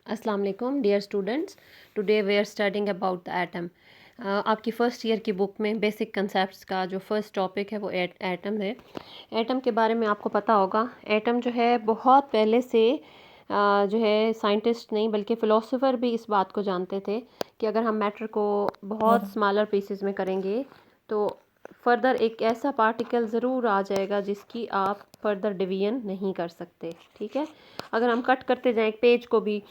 अस्सलाम वालेकुम dear students. Today we are studying about the atom. आपकी फ़र्स्ट ईयर की बुक में बेसिक कंसेप्ट्स का जो फर्स्ट टॉपिक है वो एटम है। एटम के बारे में आपको पता होगा, एटम जो है बहुत पहले से जो है साइंटिस्ट नहीं बल्कि फ़िलोसोफ़र भी इस बात को जानते थे कि अगर हम मैटर को बहुत स्मॉलर पीसेस में करेंगे तो फर्दर एक ऐसा पार्टिकल ज़रूर आ जाएगा जिसकी आप फर्दर डिवीजन नहीं कर सकते। ठीक है, अगर हम कट करते जाएं एक पेज को भी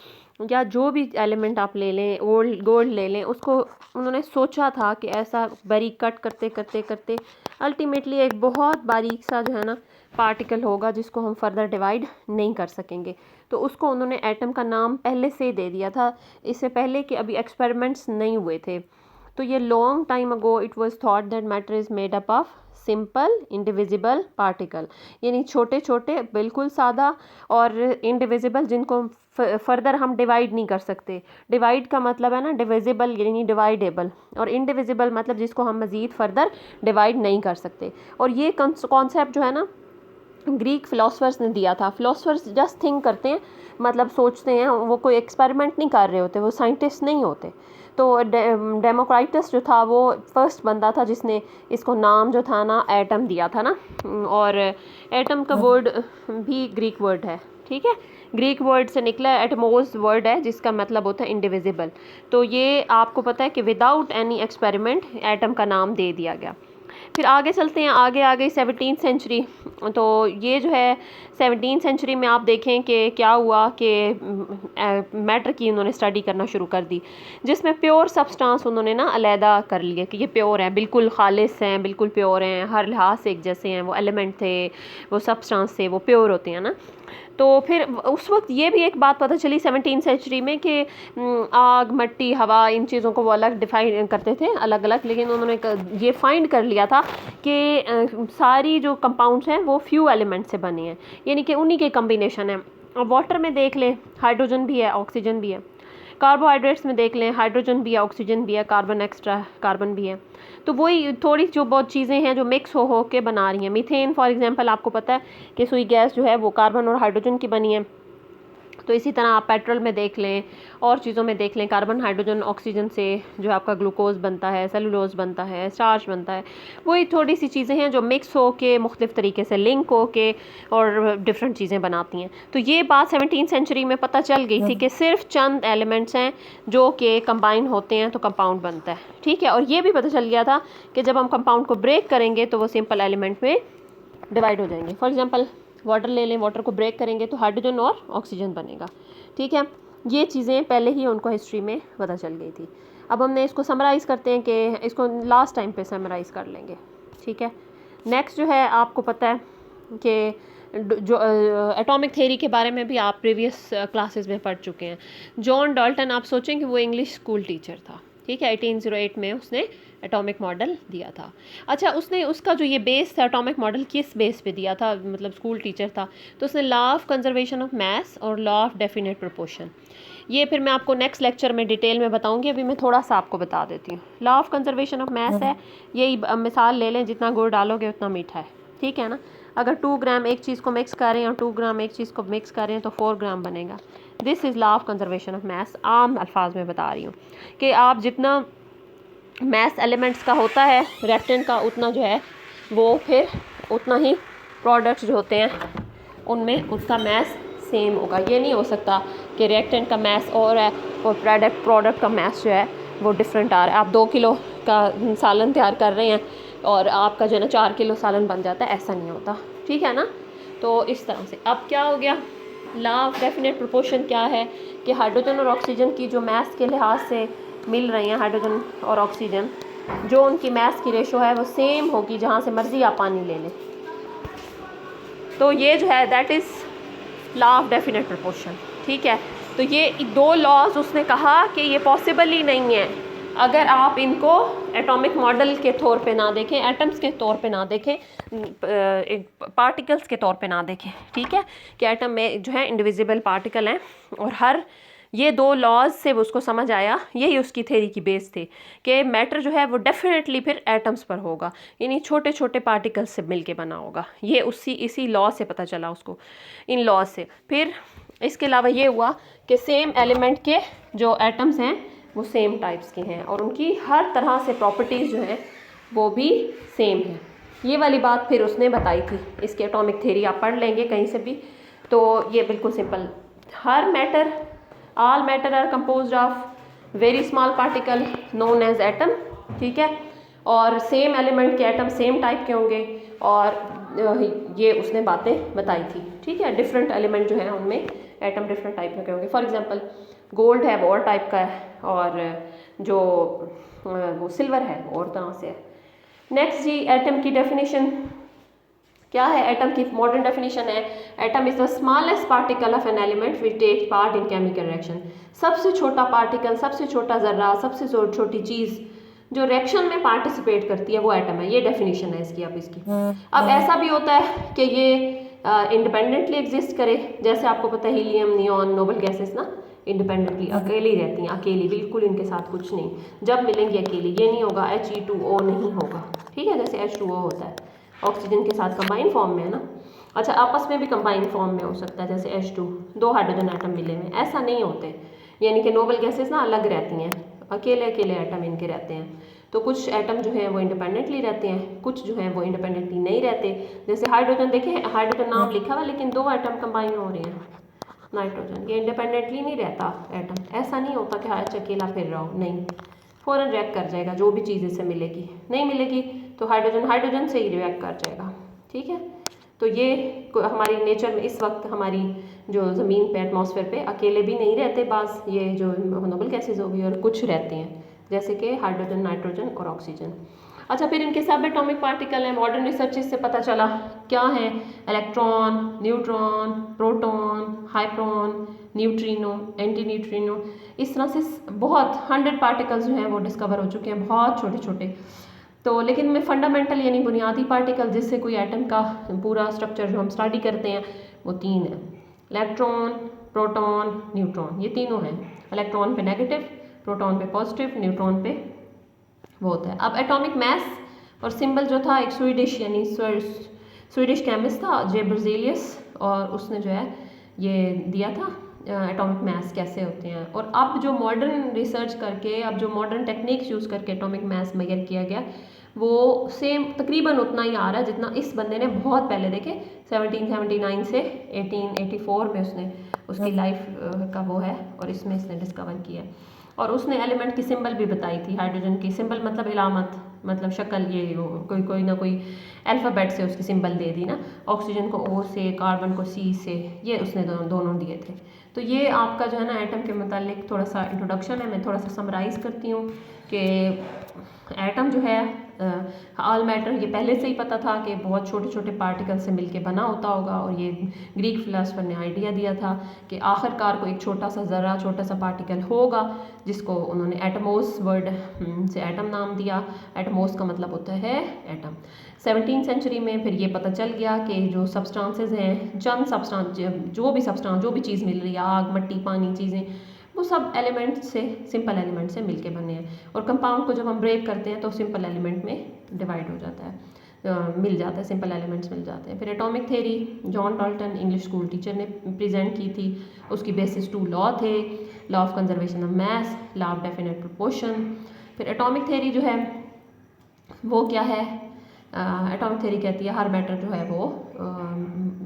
या जो भी एलिमेंट आप ले लें, गोल्ड ले लें, उसको उन्होंने सोचा था कि ऐसा बारीक कट करते करते करते अल्टीमेटली एक बहुत बारीक सा जो है ना पार्टिकल होगा जिसको हम फर्दर डिवाइड नहीं कर सकेंगे। तो उसको उन्होंने एटम का नाम पहले से दे दिया था, इससे पहले कि अभी एक्सपेरिमेंट्स नहीं हुए थे। तो ये long time ago it was thought that matter is made up of simple indivisible particle, यानी छोटे छोटे बिल्कुल सादा और इंडिविजिबल जिनको फर्दर हम डिवाइड नहीं कर सकते। डिवाइड का मतलब है ना डिविजिबल यानी डिवाइडेबल, और इंडिविजिबल मतलब जिसको हम मज़ीद फर्दर डिवाइड नहीं कर सकते। और ये कॉन्सेप्ट जो है ना ग्रीक फ़िलासफ़र्स ने दिया था। फ़िलासफ़र्स जस्ट थिंक करते हैं, मतलब सोचते हैं, वो कोई एक्सपेरिमेंट नहीं कर रहे होते, वो साइंटिस्ट नहीं होते। तो डेमोक्राइटस जो था वो फर्स्ट बंदा था जिसने इसको नाम जो था ना एटम दिया था ना। और एटम का वर्ड भी ग्रीक वर्ड है। ठीक है, ग्रीक वर्ड से निकला एटमोस वर्ड है जिसका मतलब होता है इंडिविजिबल। तो ये आपको पता है कि विदाउट एनी एक्सपेरिमेंट एटम का नाम दे दिया गया। फिर आगे चलते हैं, आगे आ गई 17th सेंचुरी। तो ये जो है 17th सेंचुरी में आप देखें कि क्या हुआ कि मैटर की उन्होंने स्टडी करना शुरू कर दी, जिसमें प्योर सब्सटेंस उन्होंने ना अलहदा कर लिया कि ये प्योर हैं, बिल्कुल खालिस हैं, बिल्कुल प्योर हैं, हर लिहाज से एक जैसे हैं, वो एलिमेंट थे, वो सब्सटेंस थे, वो प्योर होते हैं ना। तो फिर उस वक्त ये भी एक बात पता चली 17th सेंचुरी में कि आग, मट्टी, हवा, इन चीज़ों को वो अलग डिफाइन करते थे अलग अलग, लेकिन उन्होंने ये फाइंड कर लिया था कि सारी जो कंपाउंड्स हैं वो फ्यू एलिमेंट से बने हैं, यानी कि उन्हीं के कम्बिनेशन है। अब वाटर में देख लें हाइड्रोजन भी है, ऑक्सीजन भी है। कार्बोहाइड्रेट्स में देख लें हाइड्रोजन भी है, ऑक्सीजन भी है, कार्बन एक्स्ट्रा कार्बन भी है। तो वही थोड़ी जो बहुत चीज़ें हैं जो मिक्स हो के बना रही हैं। मीथेन फॉर एग्जांपल आपको पता है कि सुई गैस जो है वो कार्बन और हाइड्रोजन की बनी है। तो इसी तरह आप पेट्रोल में देख लें और चीज़ों में देख लें, कार्बन हाइड्रोजन ऑक्सीजन से जो आपका ग्लूकोज बनता है, सेलुलोज बनता है, स्टार्च बनता है। वही थोड़ी सी चीज़ें हैं जो मिक्स हो के मुख्तलिफ तरीके से लिंक हो के और डिफरेंट चीज़ें बनाती हैं। तो ये बात 17th सेंचुरी में पता चल गई थी कि सिर्फ चंद एलिमेंट्स हैं जो कि कंबाइन होते हैं तो कंपाउंड बनता है। ठीक है, और ये भी पता चल गया था कि जब हम कंपाउंड को ब्रेक करेंगे तो वो सिंपल एलिमेंट में डिवाइड हो जाएंगे। फॉर एग्जांपल वाटर ले लें, वाटर को ब्रेक करेंगे तो हाइड्रोजन और ऑक्सीजन बनेगा। ठीक है, ये चीज़ें पहले ही उनको हिस्ट्री में पता चल गई थी। अब हमने इसको समराइज़ करते हैं कि इसको लास्ट टाइम पे समराइज़ कर लेंगे। ठीक है, नेक्स्ट जो है आपको पता है कि जो एटॉमिक थ्योरी के बारे में भी आप प्रीवियस क्लासेस में पढ़ चुके हैं। जॉन डाल्टन, आप सोचें कि वो इंग्लिश स्कूल टीचर था। ठीक है, 1808 में उसने एटॉमिक मॉडल दिया था। अच्छा, उसने उसका जो ये बेस था एटॉमिक मॉडल किस बेस पे दिया था, मतलब स्कूल टीचर था, तो उसने law of conservation of mass और लॉ ऑफ डेफिनेट प्रोपोर्शन। ये फिर मैं आपको नेक्स्ट लेक्चर में डिटेल में बताऊंगी, अभी मैं थोड़ा सा आपको बता देती हूँ। Law of conservation of mass है, यही मिसाल ले लें, जितना गुड़ डालोगे उतना मीठा है। ठीक है ना, अगर 2 ग्राम एक चीज़ को मिक्स करें और 2 ग्राम एक चीज़ को मिक्स करें तो 4 ग्राम बनेगा। This is law of conservation of mass. आम अल्फाज में बता रही हूँ कि आप जितना मैस एलिमेंट्स का होता है रिएक्टेंट का, उतना जो है वो फिर उतना ही प्रोडक्ट्स जो होते हैं उनमें उसका मैस सेम होगा। ये नहीं हो सकता कि रिएक्टेंट का मैस और है और प्रोडक्ट का मैस जो है वो डिफरेंट आ रहा है। आप 2 किलो का सालन तैयार कर रहे हैं और आपका जो है ना 4 किलो सालन बन जाता है, ऐसा नहीं होता। ठीक है ना, तो इस तरह से अब क्या हो गया, लॉ ऑफ डेफिनेट प्रोपोर्शन क्या है कि हाइड्रोजन और ऑक्सीजन की जो मैस के लिहाज से मिल रही हैं, हाइड्रोजन और ऑक्सीजन, जो उनकी मैस की रेशो है वो सेम होगी, जहाँ से मर्जी आप पानी ले लें। तो ये जो है that is law of definite proportion. ठीक है, तो ये 2 लॉज उसने कहा कि ये पॉसिबल ही नहीं है अगर आप इनको एटॉमिक मॉडल के तौर पे ना देखें, एटम्स के तौर पे ना देखें, पार्टिकल्स के तौर पे ना देखें। ठीक है, कि एटम में जो है इंडिविजिबल पार्टिकल हैं और हर ये 2 लॉज से वो उसको समझ आया, यही उसकी थ्योरी की बेस थी कि मैटर जो है वो डेफिनेटली फिर एटम्स पर होगा, यानी छोटे छोटे पार्टिकल्स से मिलके बना होगा। ये इसी लॉ से पता चला उसको, इन लॉ से। फिर इसके अलावा ये हुआ कि सेम एलिमेंट के जो एटम्स हैं वो सेम टाइप्स के हैं और उनकी हर तरह से प्रॉपर्टीज़ जो हैं वो भी सेम है। ये वाली बात फिर उसने बताई थी। इसकी एटॉमिक थ्योरी आप पढ़ लेंगे कहीं से भी, तो ये बिल्कुल सिंपल, हर matter, all matter are composed of very small particle known as atom, ठीक है, और सेम एलिमेंट के एटम सेम टाइप के होंगे और ये उसने बातें बताई थी, ठीक है। डिफरेंट एलिमेंट जो है उनमें एटम डिफरेंट टाइप के होंगे। फॉर एग्जांपल गोल्ड है वो और टाइप का है और जो वो सिल्वर है वो और तरह से है। नेक्स्ट जी, एटम की डेफिनेशन क्या है? एटम की मॉडर्न डेफिनेशन है, atom is the smallest particle of an element which takes part in chemical reaction. सबसे छोटा पार्टिकल, सबसे छोटा जर्रा, सबसे छोटी चीज़ जो रिएक्शन में पार्टिसिपेट करती है वो एटम है। ये डेफिनेशन है इसकी। अब इसकी अब ऐसा भी होता है कि ये इंडिपेंडेंटली एग्जिस्ट करे, जैसे आपको पता है हीलियम, नियॉन, नोबल गैसेस ना इंडिपेंडेंटली अकेली रहती हैं, अकेली बिल्कुल, इनके साथ कुछ नहीं, जब मिलेंगी अकेली। ये नहीं होगा, He2O नहीं होगा, ठीक है, जैसे H2O होता है ऑक्सीजन के साथ कंबाइन फॉर्म में है ना। अच्छा, आपस में भी कंबाइन फॉर्म में हो सकता है, जैसे H2, दो हाइड्रोजन एटम मिले हुए, ऐसा नहीं होते, यानी कि नोबल गैसेस ना अलग रहती हैं, अकेले अकेले एटम इनके रहते हैं। तो कुछ एटम जो है वो इंडिपेंडेंटली रहते हैं, कुछ जो है वो इंडिपेंडेंटली नहीं रहते। जैसे हाइड्रोजन, देखें हाइड्रोजन नाम लिखा हुआ लेकिन दो एटम कंबाइन हो रहे हैं, नाइट्रोजन, ये इंडिपेंडेंटली नहीं रहता एटम। ऐसा नहीं होता कि आज अकेला फिर रहा हो, नहीं, फ़ौरन रिएक्ट कर जाएगा, जो भी चीज़ इससे मिलेगी, नहीं मिलेगी तो हाइड्रोजन हाइड्रोजन से ही रिएक्ट कर जाएगा, ठीक है। तो ये हमारी नेचर में इस वक्त हमारी जो ज़मीन पे एटमॉस्फेयर पे अकेले भी नहीं रहते बास, ये जो नोबल गैसेज हो गई, और कुछ रहते हैं जैसे कि हाइड्रोजन, नाइट्रोजन और ऑक्सीजन। अच्छा, फिर इनके सब एटॉमिक पार्टिकल हैं। मॉडर्न रिसर्च से पता चला क्या है, electron, neutron, proton, hydron, neutrino, antineutrino, इस तरह से बहुत 100 पार्टिकल्स जो हैं वो डिस्कवर हो चुके हैं, बहुत छोटे छोटे। तो लेकिन में फंडामेंटल यानी बुनियादी पार्टिकल जिससे कोई एटम का पूरा स्ट्रक्चर जो हम स्टडी करते हैं वो 3 है, इलेक्ट्रॉन, प्रोटॉन, न्यूट्रॉन, ये तीनों हैं। इलेक्ट्रॉन पे नेगेटिव, प्रोटॉन पे पॉजिटिव, न्यूट्रॉन पे वो होता है। अब एटॉमिक मास और सिंबल जो था, एक स्वीडिश यानी स्वीडिश केमिस्ट था जे बेrzelius, और उसने जो है ये दिया था एटॉमिक मास कैसे होते हैं। और अब जो मॉडर्न रिसर्च करके, अब जो मॉडर्न टेक्निक्स यूज़ करके एटॉमिक मास मेजर किया गया वो सेम तकरीबन उतना ही आ रहा है जितना इस बंदे ने बहुत पहले देखे 1779 से 1884 में उसने उसकी लाइफ का वो है, और इसमें इसने डिस्कवर किया। और उसने एलिमेंट की सिंबल भी बताई थी। हाइड्रोजन की सिंबल मतलब इलामत, मतलब शक्ल, ये कोई ना कोई अल्फ़ाबेट से उसकी सिंबल दे दी ना। ऑक्सीजन को O से, कार्बन को C से, ये उसने दोनों दिए थे। तो ये आपका जो है ना एटम के मतलब थोड़ा सा इंट्रोडक्शन है। मैं थोड़ा सा समराइज़ करती हूँ कि एटम जो है ऑल मैटर, ये पहले से ही पता था कि बहुत छोटे छोटे पार्टिकल से मिलके बना होता होगा। और ये ग्रीक फिलासफर ने आइडिया दिया था कि आखिरकार को एक छोटा सा ज़रा, छोटा सा पार्टिकल होगा जिसको उन्होंने एटमोस वर्ड से एटम नाम दिया। एटमोस का मतलब होता है एटम। 17वीं सेंचुरी में फिर ये पता चल गया कि जो सब्सटेंसेस हैं, चंद सब्सटेंस, जो भी चीज़ मिल रही है, आग, मिट्टी, पानी, चीज़ें, वो सब एलिमेंट से, सिंपल एलिमेंट से मिलके बने हैं। और कंपाउंड को जब हम ब्रेक करते हैं तो सिंपल एलिमेंट में डिवाइड हो जाता है, मिल जाता है, सिंपल एलिमेंट्स मिल जाते हैं। फिर atomic theory John Dalton English school teacher ने प्रेजेंट की थी। उसकी बेसिस 2 लॉ थे, law of conservation of mass, law of definite proportion. फिर एटॉमिक थ्योरी जो है वो क्या है, एटॉमिक थ्योरी कहती है हर मैटर जो है वो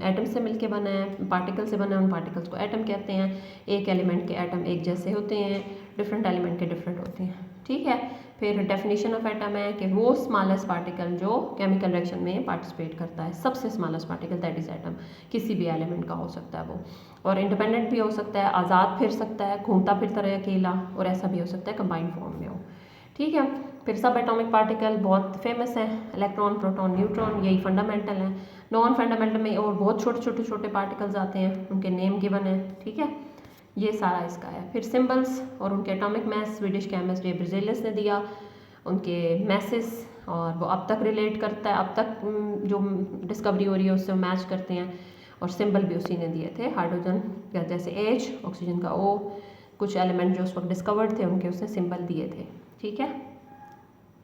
एटम से मिलके बना है, पार्टिकल से बना है, उन पार्टिकल्स को एटम कहते हैं। एक एलिमेंट के एटम एक जैसे होते हैं, डिफरेंट एलिमेंट के डिफरेंट होते हैं, ठीक है। फिर डेफिनेशन ऑफ एटम है कि वो स्मॉलेस्ट पार्टिकल जो केमिकल रिएक्शन में पार्टिसिपेट करता है, सबसे smallest particle that is atom. किसी भी एलिमेंट का हो सकता है वो, और इंडिपेंडेंट भी हो सकता है, आज़ाद फिर सकता है, घूमता फिरता रहे अकेला, और ऐसा भी हो सकता है कंबाइंड फॉर्म में हो, ठीक है। फिर सब एटॉमिक पार्टिकल बहुत फेमस हैं, इलेक्ट्रॉन, प्रोटॉन, न्यूट्रॉन, यही फंडामेंटल हैं। नॉन फंडामेंटल में और बहुत छोटे छोटे पार्टिकल्स आते हैं, उनके नेम गिवन है, ठीक है। ये सारा इसका है। फिर सिंबल्स और उनके एटॉमिक मास स्वीडिश केमिस्ट जे बेrzelius ने दिया, उनके मैसेस, और वो अब तक रिलेट करता है, अब तक जो डिस्कवरी हो रही है उससे मैच करते हैं। और सिंबल भी उसी ने दिए थे, हाइड्रोजन या जैसे H, ऑक्सीजन का O, कुछ एलिमेंट जो उस वक्त डिस्कवर्ड थे उनके उसने सिंबल दिए थे, ठीक है।